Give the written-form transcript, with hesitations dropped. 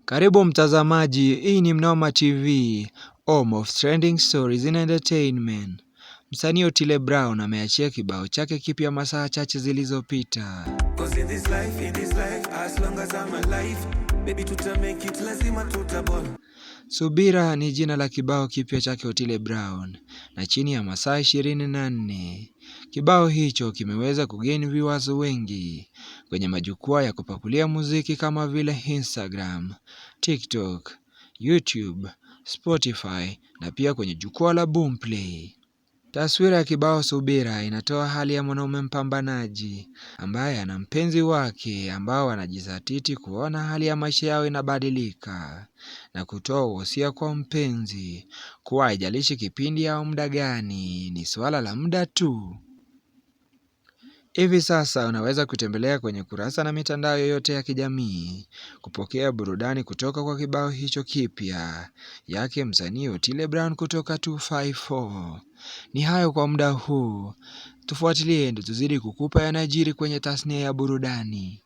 Karibu mtazamaji, hii ni Mnoma TV, home of trending stories in entertainment. Msanii Otile Brown ameachia kibao chake kipya masaa chache zilizopita. Subira ni jina la kibao kipya chake Otile Brown, na chini ya masaa 24 kibao hicho kimeweza kugain viewers wengi kwenye majukwaa ya kupakulia muziki kama vile Instagram, TikTok, YouTube, Spotify na pia kwenye jukwaa la Boomplay. Taswira ya kibao Subira inatoa hali ya mwanaume mpambanaji ambaye ana mpenzi wake ambao anajizatiti kuona hali ya maisha yao inabadilika na kutoa wosia kwa mpenzi kuwa haijalishi kipindi au muda gani, ni swala la muda tu. Hivi sasa unaweza kutembelea kwenye kurasa na mitandao yoyote ya kijamii kupokea burudani kutoka kwa kibao hicho kipya yake msanii Otile Brown kutoka 254. Ni hayo kwa muda huu, tufuatilie ndio tuzidi kukupa yanajiri kwenye tasnia ya burudani.